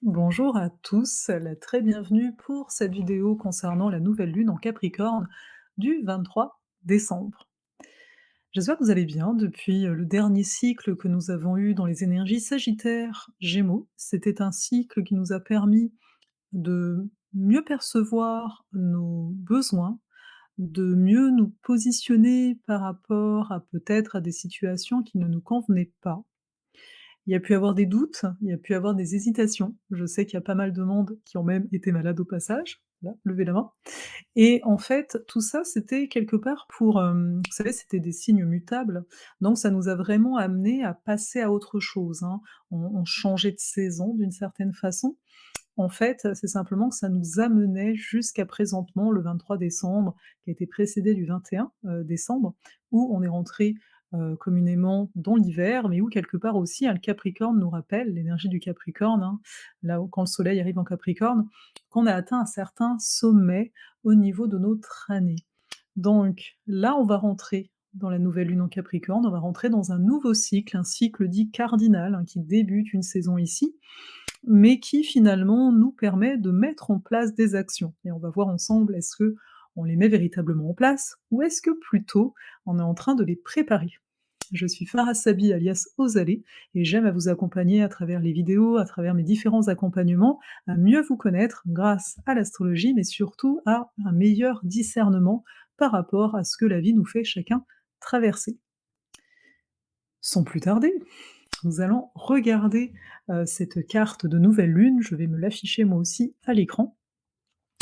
Bonjour à tous, la très bienvenue pour cette vidéo concernant la nouvelle lune en Capricorne du 23 décembre. J'espère que vous allez bien depuis le dernier cycle que nous avons eu dans les énergies Sagittaire, Gémeaux. C'était un cycle qui nous a permis de mieux percevoir nos besoins, de mieux nous positionner par rapport à peut-être à des situations qui ne nous convenaient pas. Il y a pu avoir des doutes, il y a pu avoir des hésitations. Je sais qu'il y a pas mal de monde qui ont même été malades au passage. Voilà, levez la main. Et en fait, tout ça, c'était quelque part pour, vous savez, c'était des signes mutables, donc ça nous a vraiment amenés à passer à autre chose, hein. On changeait de saison d'une certaine façon. En fait, c'est simplement que ça nous amenait jusqu'à présentement, le 23 décembre, qui a été précédé du 21, décembre, où on est rentré, communément dans l'hiver, mais où quelque part aussi, hein, le Capricorne nous rappelle, l'énergie du Capricorne, hein, là où quand le soleil arrive en Capricorne, qu'on a atteint un certain sommet au niveau de notre année. Donc là, on va rentrer dans la nouvelle lune en Capricorne, on va rentrer dans un nouveau cycle, un cycle dit cardinal, hein, qui débute une saison ici, mais qui finalement nous permet de mettre en place des actions. Et on va voir ensemble, est-ce que on les met véritablement en place ou est-ce que plutôt on est en train de les préparer? Je suis Farah Sabi alias Ozalé et j'aime à vous accompagner à travers les vidéos, à travers mes différents accompagnements, à mieux vous connaître grâce à l'astrologie, mais surtout à un meilleur discernement par rapport à ce que la vie nous fait chacun traverser. Sans plus tarder, nous allons regarder, cette carte de nouvelle lune, je vais me l'afficher moi aussi à l'écran.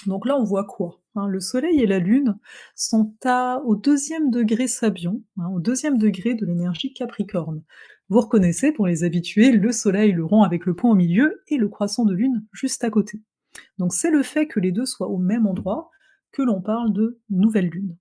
Donc là, on voit quoi? Hein, le soleil et la lune sont au 2e degré Sabion, hein, au 2e degré de l'énergie Capricorne. Vous reconnaissez, pour les habitués, le soleil, le rond avec le point au milieu et le croissant de lune juste à côté. Donc c'est le fait que les 2 soient au même endroit que l'on parle de nouvelle lune.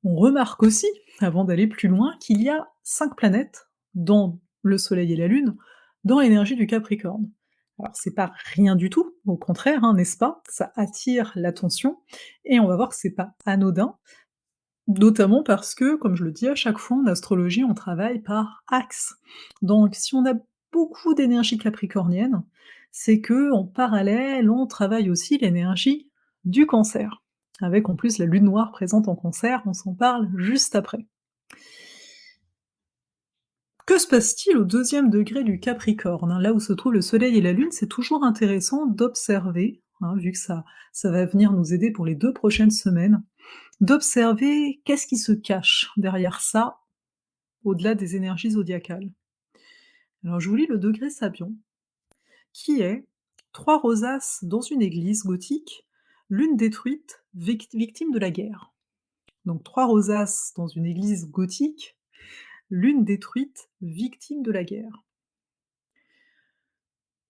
On remarque aussi, avant d'aller plus loin, qu'il y a 5 planètes, dont le Soleil et la Lune, dans l'énergie du Capricorne. Alors c'est pas rien du tout, au contraire, hein, n'est-ce pas? Ça attire l'attention et on va voir que c'est pas anodin, notamment parce que, comme je le dis à chaque fois en astrologie, on travaille par axe. Donc si on a beaucoup d'énergie capricornienne, c'est que en parallèle, on travaille aussi l'énergie du Cancer, avec en plus la lune noire présente en Cancer, on s'en parle juste après. Que se passe-t-il au 2e degré du Capricorne, hein, là où se trouvent le soleil et la lune? C'est toujours intéressant d'observer, hein, vu que ça va venir nous aider pour les 2 prochaines semaines, d'observer qu'est-ce qui se cache derrière ça, au-delà des énergies zodiacales. Alors je vous lis le degré Sabion, qui est 3 rosaces dans une église gothique, l'une détruite, victime de la guerre. Donc 3 rosaces dans une église gothique, l'une détruite, victime de la guerre.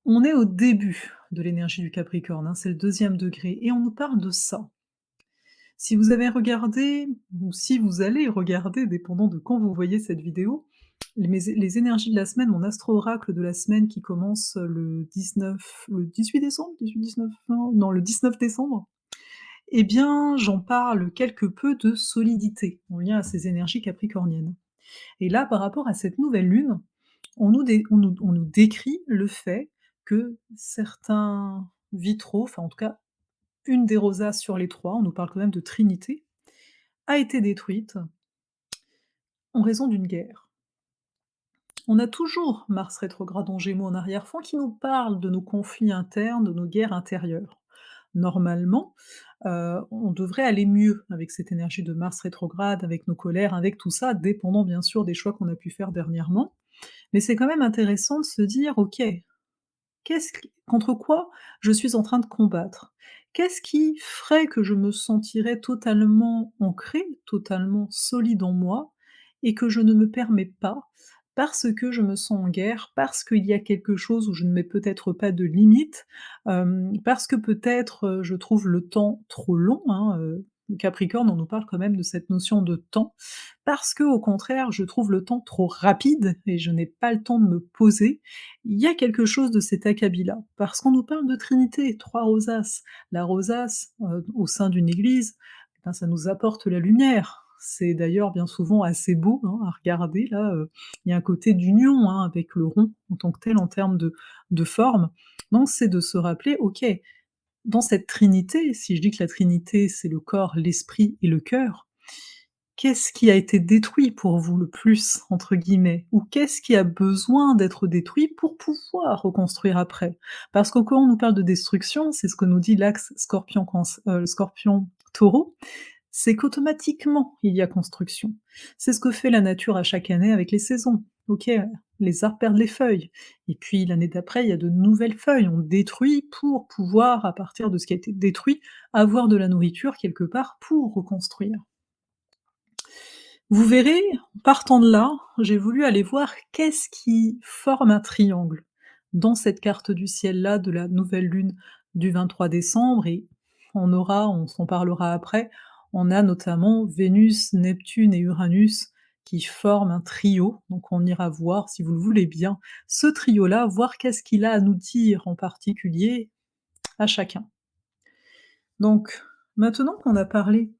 On est au début de l'énergie du Capricorne, hein, c'est le 2e degré et on nous parle de ça. Si vous avez regardé, ou si vous allez regarder, dépendant de quand vous voyez cette vidéo, les énergies de la semaine, mon astro-oracle de la semaine qui commence le 18 décembre? 18-19, non, le 19 décembre, eh bien, j'en parle quelque peu de solidité, en lien à ces énergies capricorniennes. Et là, par rapport à cette nouvelle lune, on nous décrit le fait que certains vitraux, enfin en tout cas une des rosaces sur les 3, on nous parle quand même de trinité, a été détruite en raison d'une guerre. On a toujours Mars rétrograde en Gémeaux en arrière-fond qui nous parle de nos conflits internes, de nos guerres intérieures. Normalement, on devrait aller mieux avec cette énergie de Mars rétrograde, avec nos colères, avec tout ça, dépendant bien sûr des choix qu'on a pu faire dernièrement. Mais c'est quand même intéressant de se dire: «OK, contre quoi je suis en train de combattre? Qu'est-ce qui ferait que je me sentirais totalement ancrée, totalement solide en moi et que je ne me permets pas, parce que je me sens en guerre, parce qu'il y a quelque chose où je ne mets peut-être pas de limite, parce que peut-être, je trouve le temps trop long», hein, Capricorne, on nous parle quand même de cette notion de temps, parce que au contraire, je trouve le temps trop rapide et je n'ai pas le temps de me poser. Il y a quelque chose de cet acabit-là, parce qu'on nous parle de Trinité, 3 rosaces. La rosace, au sein d'une église, eh ben, ça nous apporte la lumière, C'est d'ailleurs bien souvent assez beau, hein, à regarder là, il y a un côté d'union, hein, avec le rond en tant que tel en termes de forme. Donc c'est de se rappeler: «OK, dans cette trinité», si je dis que la trinité, c'est le corps, l'esprit et le cœur, qu'est-ce qui a été «détruit» pour vous le plus, entre guillemets? Ou qu'est-ce qui a besoin d'être détruit pour pouvoir reconstruire après? Parce que quand on nous parle de destruction, c'est ce que nous dit l'axe Scorpion-Taureau, c'est qu'automatiquement, il y a construction. C'est ce que fait la nature à chaque année avec les saisons. OK, les arbres perdent les feuilles et puis l'année d'après, il y a de nouvelles feuilles. On détruit pour pouvoir, à partir de ce qui a été détruit, avoir de la nourriture quelque part pour reconstruire. Vous verrez, partant de là, j'ai voulu aller voir qu'est-ce qui forme un triangle dans cette carte du ciel-là de la nouvelle lune du 23 décembre et on s'en parlera après, on a notamment Vénus, Neptune et Uranus qui forment un trio, donc on ira voir, si vous le voulez bien, ce trio-là, voir qu'est-ce qu'il a à nous dire en particulier à chacun. Donc, maintenant qu'on a parlé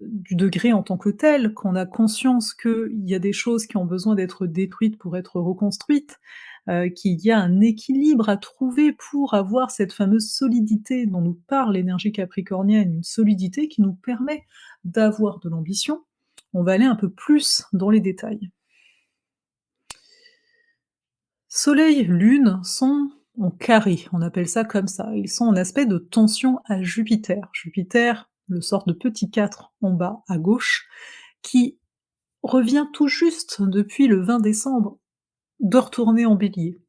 du degré en tant que tel, qu'on a conscience qu'il y a des choses qui ont besoin d'être détruites pour être reconstruites, qu'il y a un équilibre à trouver pour avoir cette fameuse solidité dont nous parle l'énergie capricornienne, une solidité qui nous permet d'avoir de l'ambition. On va aller un peu plus dans les détails. Soleil, Lune sont en carré, on appelle ça comme ça. Ils sont en aspect de tension à Jupiter. Jupiter, le sort de petit 4 en bas à gauche, qui revient tout juste depuis le 20 décembre de retourner en Bélier.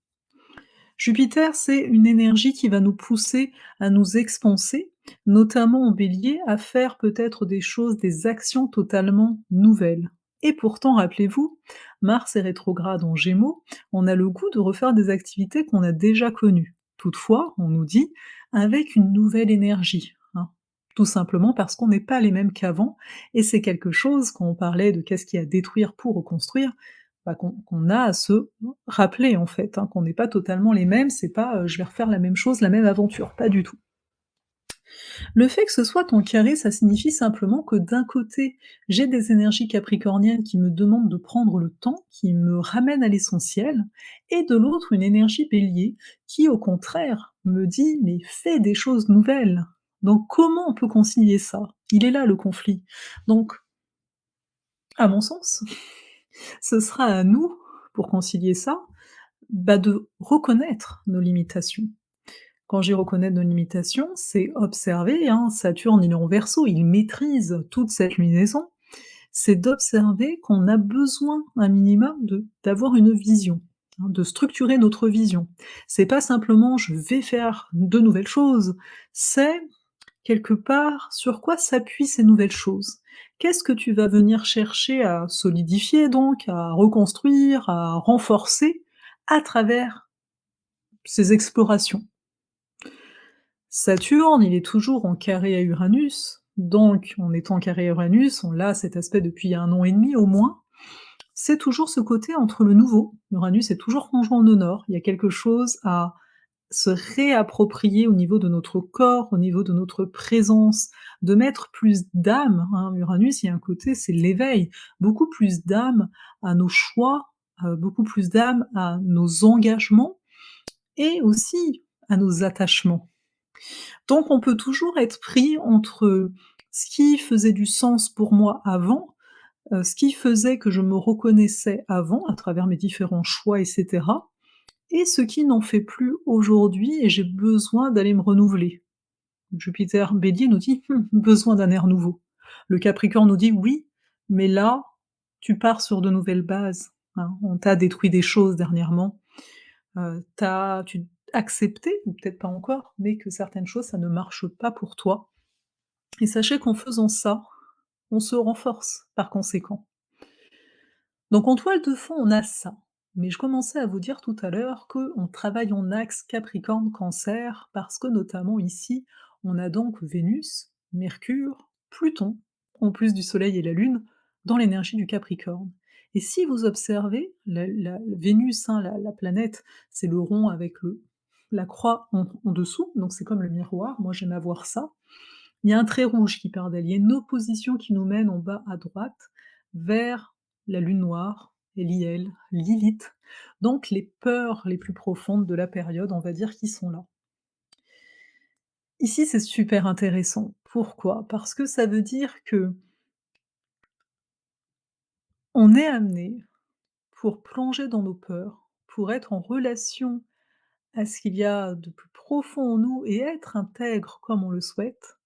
Jupiter, c'est une énergie qui va nous pousser à nous expanser, notamment en Bélier, à faire peut-être des choses, des actions totalement nouvelles. Et pourtant, rappelez-vous, Mars est rétrograde en Gémeaux, on a le goût de refaire des activités qu'on a déjà connues. Toutefois, on nous dit avec une nouvelle énergie, hein. Tout simplement parce qu'on n'est pas les mêmes qu'avant, et c'est quelque chose, quand on parlait de qu'est-ce qu'il y a à détruire pour reconstruire, bah, qu'on a à se rappeler en fait, hein, qu'on n'est pas totalement les mêmes, c'est pas, je vais refaire la même chose, la même aventure, pas du tout. Le fait que ce soit en carré, ça signifie simplement que d'un côté, j'ai des énergies capricorniennes qui me demandent de prendre le temps, qui me ramènent à l'essentiel, et de l'autre, une énergie bélier qui, au contraire, me dit: «Mais fais des choses nouvelles!» Donc comment on peut concilier ça? Il est là le conflit. Donc, à mon sens, ce sera à nous, pour concilier ça, bah, de reconnaître nos limitations. Quand je dis reconnaître nos limitations, c'est observer, hein, Saturne il est en Verseau, il maîtrise toute cette luminaison, c'est d'observer qu'on a besoin un minimum de d'avoir une vision, hein, de structurer notre vision. C'est pas simplement: «Je vais faire de nouvelles choses», c'est quelque part sur quoi s'appuient ces nouvelles choses? Qu'est-ce que tu vas venir chercher à solidifier donc, à reconstruire, à renforcer à travers ces explorations? Saturne, il est toujours en carré à Uranus, donc en étant carré à Uranus, on l'a cet aspect depuis 1 an et demi au moins, c'est toujours ce côté entre le nouveau, Uranus est toujours conjoint au nœud nord, il y a quelque chose à se réapproprier au niveau de notre corps, au niveau de notre présence, de mettre plus d'âme, hein. Uranus, il y a un côté, c'est l'éveil, beaucoup plus d'âme à nos choix, beaucoup plus d'âme à nos engagements et aussi à nos attachements. Donc on peut toujours être pris entre ce qui faisait du sens pour moi avant, ce qui faisait que je me reconnaissais avant, à travers mes différents choix et cetera, et ce qui n'en fait plus aujourd'hui et j'ai besoin d'aller me renouveler. Jupiter Bélier nous dit: Besoin d'un air nouveau». Le Capricorne nous dit: «Oui, mais là, tu pars sur de nouvelles bases, hein, on t'a détruit des choses dernièrement, tu accepté, ou peut-être pas encore, mais que certaines choses, ça ne marche pas pour toi et sachez qu'en faisant ça, on se renforce par conséquent». Donc en toile de fond, on a ça. Mais je commençais à vous dire tout à l'heure qu'on travaille en axe Capricorne-Cancer parce que notamment ici, on a donc Vénus, Mercure, Pluton, en plus du Soleil et la Lune, dans l'énergie du Capricorne. Et si vous observez, la Vénus, hein, la planète, c'est le rond avec la croix en dessous, donc c'est comme le miroir, moi j'aime à voir ça. Il y a un trait rouge qui part d'elle, il y a une opposition qui nous mène en bas à droite vers la lune noire, Eliel, Lilith, donc les peurs les plus profondes de la période, on va dire, qui sont là. Ici, c'est super intéressant. Pourquoi? Parce que ça veut dire que on est amené, pour plonger dans nos peurs, pour être en relation à ce qu'il y a de plus profond en nous et être intègre comme on le souhaite,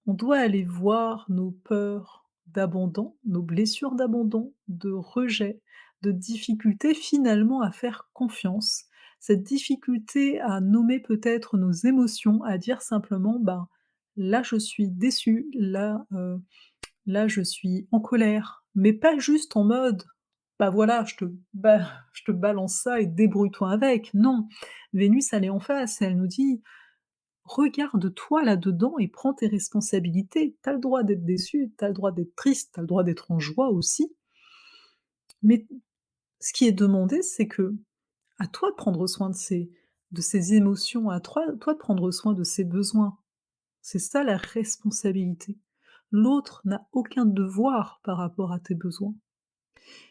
on doit aller voir nos peurs d'abandon, nos blessures d'abandon, de rejet, de difficulté finalement à faire confiance. Cette difficulté à nommer peut-être nos émotions, à dire simplement: «Ben, là je suis déçu, là je suis en colère», mais pas juste en mode: «Bah voilà, je te balance ça et débrouille-toi avec». Non, Vénus elle est en face et elle nous dit: «Regarde-toi là-dedans et prends tes responsabilités. Tu as le droit d'être déçu, tu as le droit d'être triste, tu as le droit d'être en joie aussi, mais ce qui est demandé, c'est que à toi de prendre soin de ces émotions, à toi de prendre soin de ces besoins». C'est ça la responsabilité. L'autre n'a aucun devoir par rapport à tes besoins.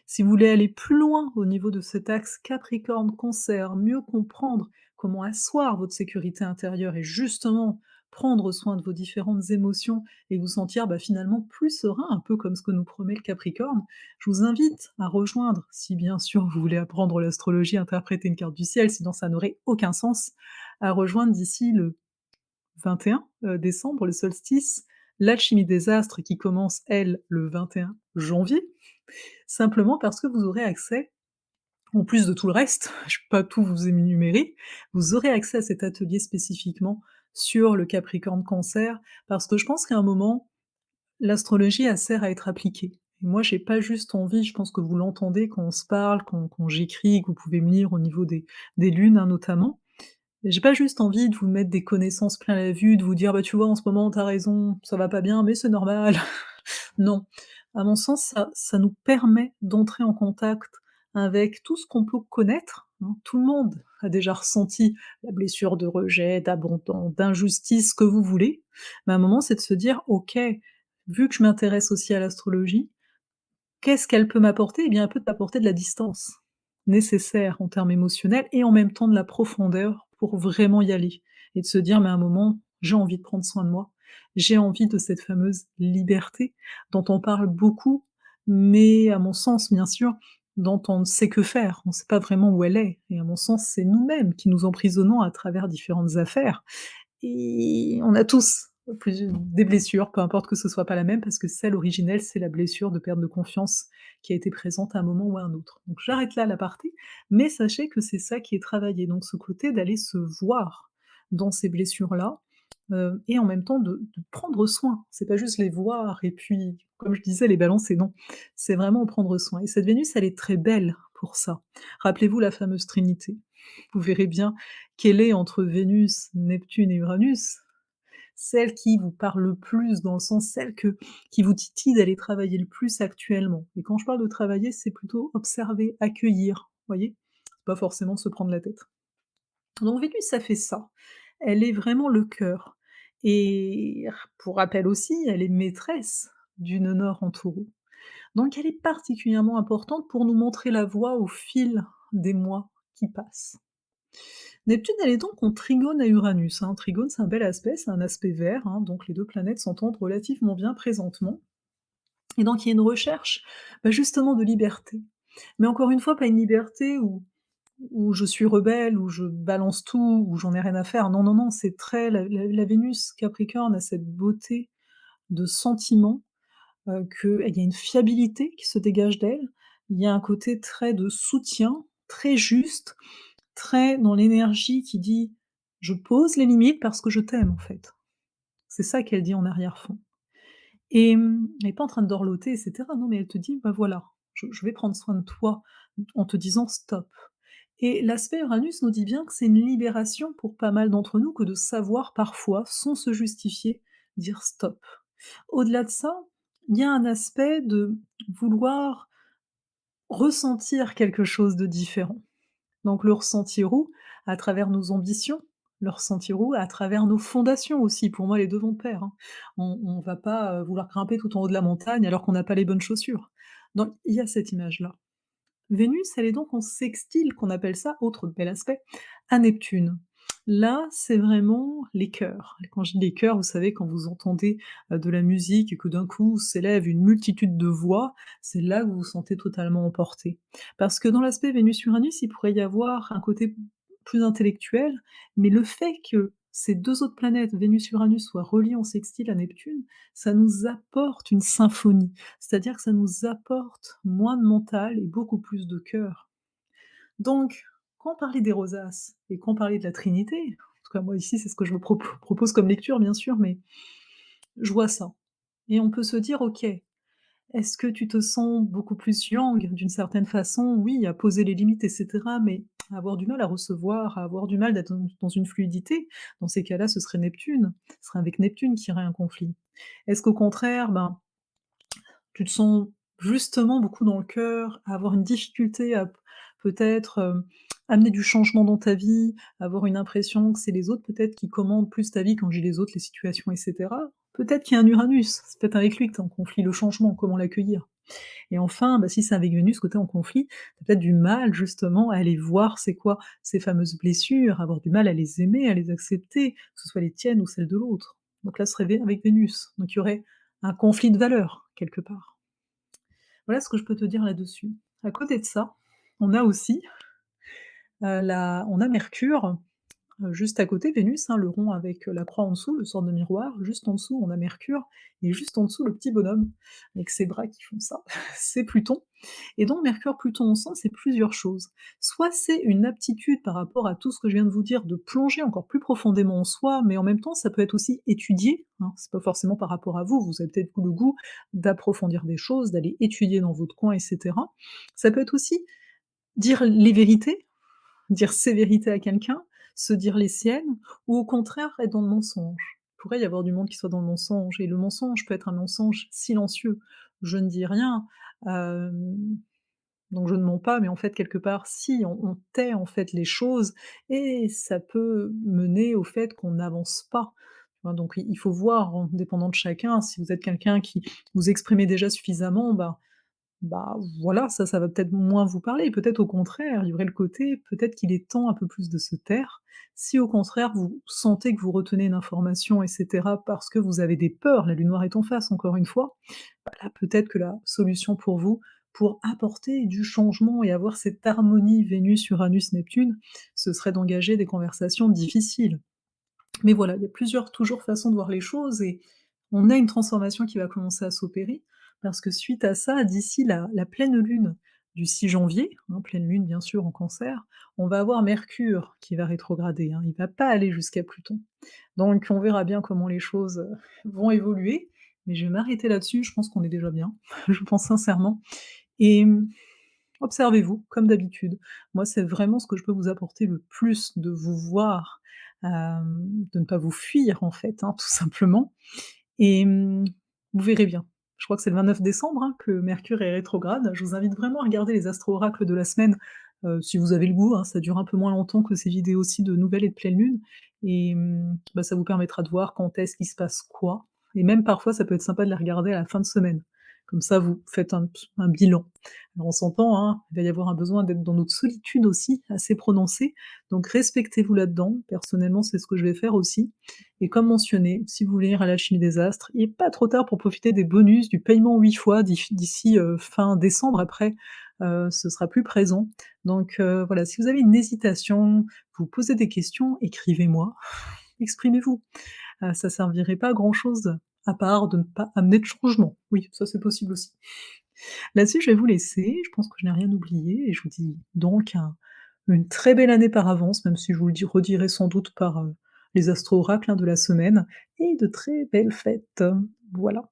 Si vous voulez aller plus loin au niveau de cet axe Capricorne-Cancer, mieux comprendre comment asseoir votre sécurité intérieure et justement prendre soin de vos différentes émotions et vous sentir finalement plus serein, un peu comme ce que nous promet le Capricorne, je vous invite à rejoindre, si bien sûr vous voulez apprendre l'astrologie, interpréter une carte du ciel, sinon ça n'aurait aucun sens, à rejoindre d'ici le 21 décembre, le solstice, l'alchimie des astres qui commence, elle, le 21 janvier, simplement parce que vous aurez accès, en plus de tout le reste, je peux pas tout vous énumérer, vous aurez accès à cet atelier spécifiquement sur le Capricorne-Cancer, parce que je pense qu'à un moment, l'astrologie, elle sert à être appliquée. Et moi, j'ai pas juste envie, je pense que vous l'entendez quand on se parle, quand j'écris, que vous pouvez me lire au niveau des lunes, hein, notamment. J'ai pas juste envie de vous mettre des connaissances plein la vue, de vous dire: «Bah, tu vois, en ce moment, tu as raison, ça va pas bien, mais c'est normal». Non, à mon sens, ça nous permet d'entrer en contact avec tout ce qu'on peut connaître, hein. Tout le monde a déjà ressenti la blessure de rejet, d'abandon, d'injustice, ce que vous voulez. Mais à un moment, c'est de se dire: «OK, vu que je m'intéresse aussi à l'astrologie, qu'est-ce qu'elle peut m'apporter?» Eh bien, elle peut t'apporter de la distance, nécessaire en termes émotionnels et en même temps de la profondeur pour vraiment y aller et de se dire: «Mais à un moment, j'ai envie de prendre soin de moi, j'ai envie de cette fameuse liberté dont on parle beaucoup, mais à mon sens, bien sûr, dont on ne sait que faire. On ne sait pas vraiment où elle est et à mon sens, c'est nous-mêmes qui nous emprisonnons à travers différentes affaires et on a tous des blessures, peu importe que ce soit pas la même, parce que celle originelle, c'est la blessure de perte de confiance qui a été présente à un moment ou à un autre. Donc j'arrête là l'aparté, mais sachez que c'est ça qui est travaillé, donc ce côté d'aller se voir dans ces blessures-là, et en même temps de prendre soin. C'est pas juste les voir et puis, comme je disais, les balancer, non. C'est vraiment en prendre soin et cette Vénus, elle est très belle pour ça. Rappelez-vous la fameuse trinité. Vous verrez bien quelle est entre Vénus, Neptune et Uranus, celle qui vous parle le plus, dans le sens celle qui vous titille d'aller travailler le plus actuellement. Et quand je parle de travailler, c'est plutôt observer, accueillir, voyez? C'est pas forcément se prendre la tête. Donc Vénus, ça fait ça. Elle est vraiment le cœur. Et pour rappel aussi, elle est maîtresse du nœud nord en Taureau. Donc elle est particulièrement importante pour nous montrer la voie au fil des mois qui passent. Neptune, elle est donc en trigone à Uranus, hein. Trigone, c'est un bel aspect, c'est un aspect vert, hein, donc les 2 planètes s'entendent relativement bien présentement. Et donc il y a une recherche, justement de liberté. Mais encore une fois, pas une liberté où je suis rebelle, où je balance tout, où j'en ai rien à faire. Non, non, non, c'est très la Vénus Capricorne a cette beauté de sentiment, qu'il y a une fiabilité qui se dégage d'elle. Il y a un côté très de soutien, très juste, très dans l'énergie qui dit: «Je pose les limites parce que je t'aime, en fait». C'est ça qu'elle dit en arrière-fond et elle est pas en train de dorloter et cetera, non, mais elle te dit: «Bah, voilà, je vais prendre soin de toi», en te disant: «Stop» et l'aspect Uranus nous dit bien que c'est une libération pour pas mal d'entre nous que de savoir parfois, sans se justifier, dire: «Stop». Au-delà de ça, il y a un aspect de vouloir ressentir quelque chose de différent. Donc le ressentir où? À travers nos ambitions, leur sentiero à travers nos fondations aussi. Pour moi, les 2 vont de pair, hein. On va pas, vouloir grimper tout en haut de la montagne alors qu'on n'a pas les bonnes chaussures. Donc il y a cette image-là. Vénus, elle est donc en sextile, qu'on appelle ça, autre bel aspect, à Neptune. Là, c'est vraiment les chœurs. Quand je dis les chœurs, vous savez, quand vous entendez, de la musique et que d'un coup s'élève une multitude de voix, c'est là que vous vous sentez totalement emporté. Parce que dans l'aspect Vénus-Uranus, il pourrait y avoir un côté plus intellectuel, mais le fait que ces 2 autres planètes, Vénus-Uranus, soient reliées en sextile à Neptune, ça nous apporte une symphonie. C'est-à-dire que ça nous apporte moins de mental et beaucoup plus de cœur. Donc, quand on parlait des rosaces et quand on parlait de la Trinité, en tout cas moi ici c'est ce que je vous propose comme lecture bien sûr, mais je vois ça. Et on peut se dire: «OK, est-ce que tu te sens beaucoup plus yang d'une certaine façon?» Oui, à poser les limites et cetera, mais à avoir du mal à recevoir, à avoir du mal d'être dans une fluidité. Dans ces cas-là, ce serait Neptune. Ce serait avec Neptune qu'il y aurait un conflit. Est-ce qu'au contraire, ben, tu te sens justement beaucoup dans le cœur, à avoir une difficulté à peut-être, amener du changement dans ta vie, avoir une impression que c'est les autres peut-être qui commandent plus ta vie, quand je dis les autres, les situations et cetera. Peut-être qu'il y a un Uranus, c'est peut-être avec lui que tu es en conflit, le changement, comment l'accueillir? Et enfin, bah, si c'est avec Vénus que tu es en conflit, tu as peut-être du mal justement à aller voir c'est quoi ces fameuses blessures, avoir du mal à les aimer, à les accepter, que ce soit les tiennes ou celles de l'autre. Donc là, ce serait avec Vénus, donc il y aurait un conflit de valeurs, quelque part. Voilà ce que je peux te dire là-dessus. À côté de ça, on a aussi, la on a Mercure, juste à côté, Vénus, hein, le rond avec, la croix en dessous, le sorte de miroir. Juste en dessous, on a Mercure et juste en dessous, le petit bonhomme avec ses bras qui font ça, c'est Pluton. Et donc Mercure-Pluton ensemble, c'est plusieurs choses. Soit c'est une aptitude par rapport à tout ce que je viens de vous dire, de plonger encore plus profondément en soi, mais en même temps, ça peut être aussi étudier, hein, c'est pas forcément par rapport à vous, vous avez peut-être le goût d'approfondir des choses, d'aller étudier dans votre coin et cetera. Ça peut être aussi dire les vérités, dire ses vérités à quelqu'un, se dire les siennes, ou au contraire être dans le mensonge. Il pourrait y avoir du monde qui soit dans le mensonge, et le mensonge peut être un mensonge silencieux. Je ne dis rien, hem donc je ne mens pas, mais en fait, quelque part, si, on tait, en fait, les choses et ça peut mener au fait qu'on n'avance pas. Tu vois? Donc il faut voir, en dépendant de chacun, si vous êtes quelqu'un qui vous exprimez déjà suffisamment, voilà, ça va peut-être moins vous parler. Peut-être au contraire, il y aurait le côté, peut-être qu'il est temps un peu plus de se taire. Si au contraire, vous sentez que vous retenez une information et cetera, parce que vous avez des peurs, la lune noire est en face, encore une fois, bah, là, peut-être que la solution pour vous, pour apporter du changement et avoir cette harmonie Vénus, Uranus, Neptune, ce serait d'engager des conversations difficiles. Mais voilà, il y a plusieurs toujours façons de voir les choses et on a une transformation qui va commencer à s'opérer, parce que suite à ça, d'ici la pleine lune du 6 janvier, hein, pleine lune bien sûr en Cancer, on va avoir Mercure qui va rétrograder, hein, il va pas aller jusqu'à Pluton. Donc on verra bien comment les choses, vont évoluer, mais je vais m'arrêter là-dessus, je pense qu'on est déjà bien, je pense sincèrement et observez-vous comme d'habitude. Moi, c'est vraiment ce que je peux vous apporter le plus, de vous voir, de ne pas vous fuir en fait, hein, tout simplement et vous verrez bien. Je crois que c'est le 29 décembre, hein, que Mercure est rétrograde. Je vous invite vraiment à regarder les astro-oracles de la semaine, si vous avez le goût, hein, ça dure un peu moins longtemps que ces vidéos-ci de nouvelles et de pleine lune et bah, ça vous permettra de voir quand est-ce qu'il se passe quoi et même parfois ça peut être sympa de les regarder à la fin de semaine. Comme ça vous faites un bilan. Alors on s'entend, hein, il va y avoir un besoin d'être dans notre solitude aussi, assez prononcé, donc respectez-vous là-dedans. Personnellement, c'est ce que je vais faire aussi et comme mentionné, si vous voulez lire à l'alchimie des astres, il est pas trop tard pour profiter des bonus, du paiement 8 fois d'ici, fin décembre. Après, ce sera plus présent. Donc voilà, si vous avez une hésitation, vous posez des questions, écrivez-moi, exprimez-vous. Ça servirait pas à grand-chose, à part de ne pas amener de changement. Oui, ça c'est possible aussi. Là-dessus, je vais vous laisser, je pense que je n'ai rien oublié et je vous dis donc une très belle année par avance, même si je vous le redirai sans doute par, les astro-oracles, hein, de la semaine et de très belles fêtes. Voilà.